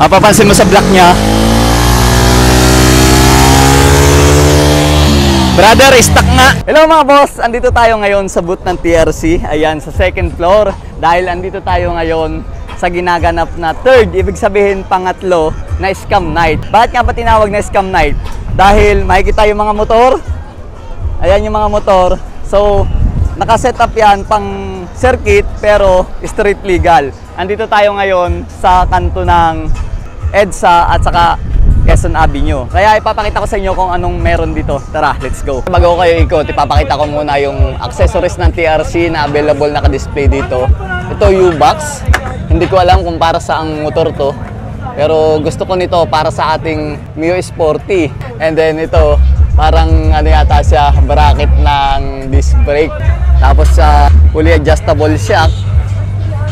Mapapansin mo sa block niya. Brother, stuck nga. Hello mga boss, andito tayo ngayon sa booth ng TRC. Ayan, sa second floor. Dahil andito tayo ngayon sa ginaganap na third, ibig sabihin pangatlo, na scam night. Bakit nga ba tinawag na scam night? Dahil makikita yung mga motor. Ayan yung mga motor. So, nakaset up yan pang circuit pero street legal. Andito tayo ngayon sa kanto ng EDSA at saka Quezon Avenue. Kaya ipapakita ko sa inyo kung anong meron dito. Tara, let's go. Bago ko kayo ikot, ipapakita ko muna yung accessories ng TRC na available naka-display dito. Ito U-Box. Hindi ko alam kung para sa ang motor to. Pero gusto ko nito para sa ating Mio Sporty. And then ito, parang ano yata siya, bracket ng disc brake. Tapos sa fully adjustable shock.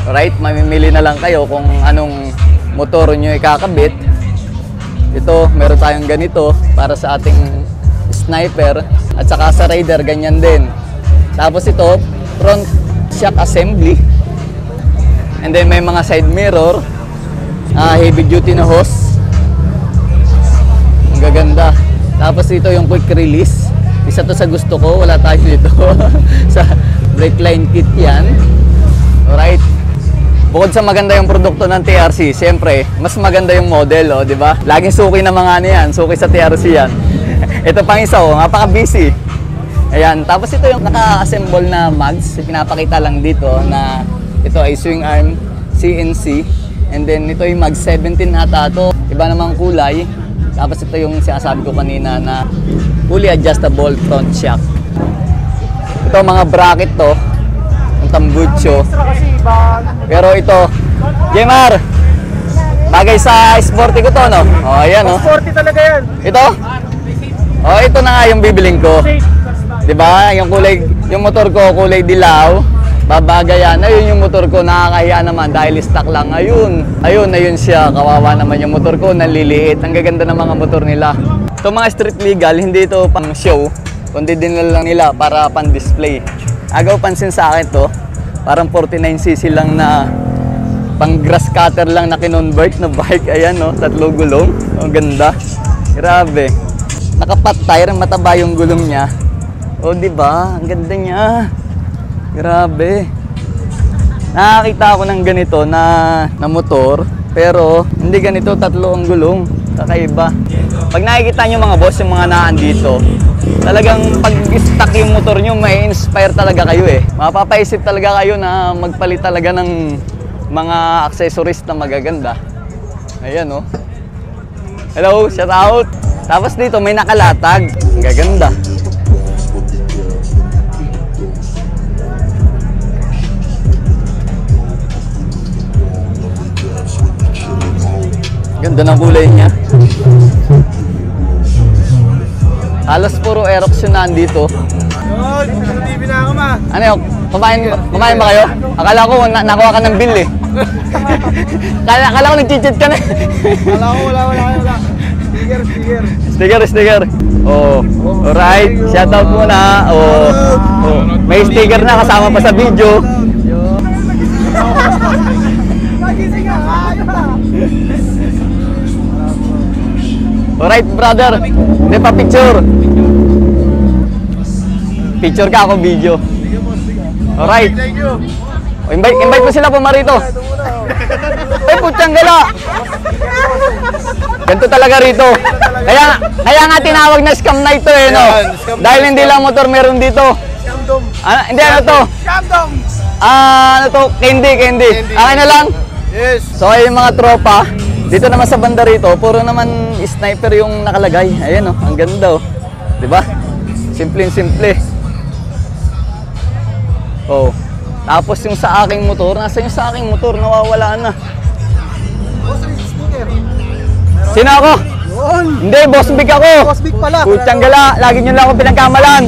Right, mamimili na lang kayo kung anong motor nyo ikakabit. Ito, meron tayong ganito para sa ating sniper. At saka sa Raider, ganyan din. Tapos ito, front shock assembly. And then may mga side mirror. Heavy duty na hose. Ang gaganda. Tapos ito yung quick release. Isa to sa gusto ko, wala tayo dito. Sa brake line kit yan. Alright. Bukod sa maganda yung produkto ng TRC, siyempre, mas maganda yung model, oh, di ba? Laging suki na mga ano yan, suki sa TRC yan. Ito pang isa, oh, napaka-busy. Ayan, tapos ito yung naka-assemble na mags. Pinapakita lang dito na ito ay swing arm CNC. And then ito yung mag 17 ata ito. Iba namang kulay. Tapos ito yung sinasabi ko kanina na fully adjustable front shock. Ito mga bracket to. Yung tambucho. Pero ito, Jemar, bagay sa sporty ko to, no? O, ayan, no? Sporty talaga yan. Ito? O, ito na nga yung bibiling ko. Diba? Yung kulay, yung motor ko kulay dilaw. Babagayan. Ayun yung motor ko, nakakahiya naman dahil stock lang. Ayun siya. Kawawa naman yung motor ko, naliliit. Ang gaganda ng mga motor nila. Ito mga street legal, hindi ito pang show, kundi dinala lang nila para pang display. Agaw pansin sa akin to, parang 49cc lang na pang grass cutter lang na kinonvert na bike. Ayan, no? 3 gulong. Ang ganda. Grabe. Nakapat tire, mataba yung gulong niya. O, diba? Ang ganda niya. Grabe. Nakakita ako ng ganito na motor, pero hindi ganito 3 ang gulong. Kakaiba. Pag nakikita nyo mga boss, yung mga naan dito, talagang pag stock yung motor nyo, may inspire talaga kayo eh. Mapapaisip talaga kayo na magpalit talaga ng mga accessories na magaganda. Ayan, oh. Hello, shout out. Tapos dito may nakalatag. Ang gaganda. Ganda ng kulay niya. Halos puro Aerox yun nandito. Yun, TV na ako, ma. Ano yun? Kumain ba kayo? Akala ko nakuha ka ng bill eh. Akala ko nag-cheat ka na. Wala ko, wala. Sticker. Oh, alright. Shoutout muna. Oh. May sticker na kasama pa sa video. Alright, brother. Hindi pa picture. Picture ka, ako video. Alright. Thank you. Invite mo sila pumarito. Ay, putyang gala. Ganito talaga rito. Kaya nga tinawag na scam night to eh, no? Dahil hindi lang motor meron dito. Scamdom. Hindi, ano to? Scamdom. Ano to? Candy. Okay na lang? Yes. So, ay yung mga tropa. Dito naman sa banda rito, puro naman sniper yung nakalagay. Ayan, oh, ang ganda, oh. Diba? Simple. Oh. Tapos yung sa aking motor, nasa yung sa aking motor, nawawala na. Boss, sticker. Sino ako? Yun. Hindi, Boss Big ako. Boss Big pala. Putyang gala, lagi nyo lang ako pinagkamalan.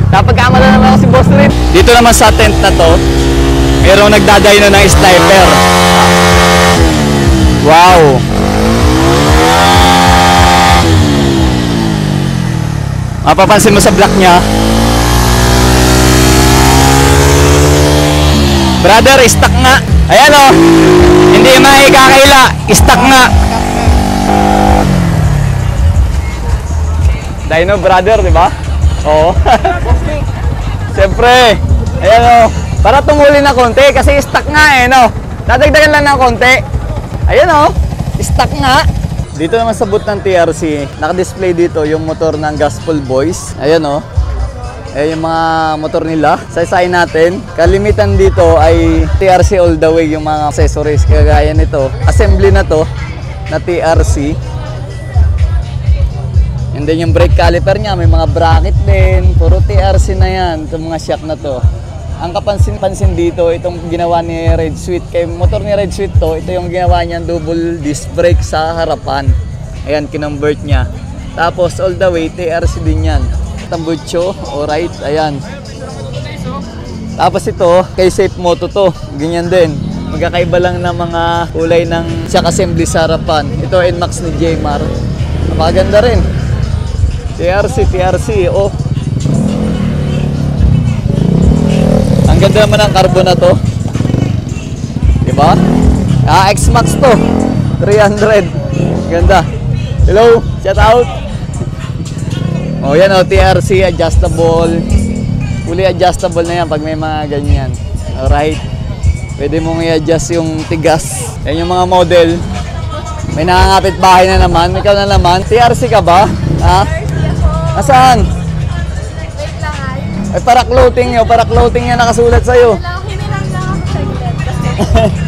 Napagkamalan naman ako si Boss Rit. Dito naman sa tent na to, mayroong nagdadayo na ng sniper. Wow! Mapapansin mo sa block niya. Brother, stuck nga. Ayan o. Hindi maikakaila. Stock nga. Dino brother, di ba? Oo. Siyempre. Ayan o. Para tumuli na konti kasi stock nga eh, no? Dadagdagan lang ng konti. Ayan o. Stock nga. Dito naman sa booth ng TRC, naka-display dito yung motor ng Gospel Boys. Ayan o. Ayan yung mga motor nila. Saysayin natin. Kalimitan dito ay TRC all the way yung mga accessories. Kagaya nito. Assembly na to na TRC. And then yung brake caliper niya, may mga bracket din. Puro TRC na yan. Itong mga shock na to. Ang kapansin-pansin dito, itong ginawa ni Red Sweet. Kay motor ni Red Sweet to, ito yung ginawa niya double disc brake sa harapan. Ayan, kinonvert niya. Tapos all the way, TRC din yan. Tambucho, alright, ayan. Tapos ito, kay Safe Moto to, ganyan din. Magkakaiba lang ng mga kulay ng shock assembly sa harapan. Ito, NMAX ni Jmar. Napakaganda rin. TRC, oh. Ang ganda naman ng carbon na to. Diba? X-Max to. 300. Ganda. Hello, shout out. Oh, yan oh, TRC adjustable. Fully adjustable na yan pag may mga ganyan. Alright. Pwede mong i-adjust yung tigas. Yan yung mga model. May nakangapit bahay na naman. Ikaw na naman. TRC ka ba? Ha? Nasaan? Wait lang ay. Ay, para clothing nyo. Para clothing yan nakasulat sa'yo. Hiniram lang ako sa ilan.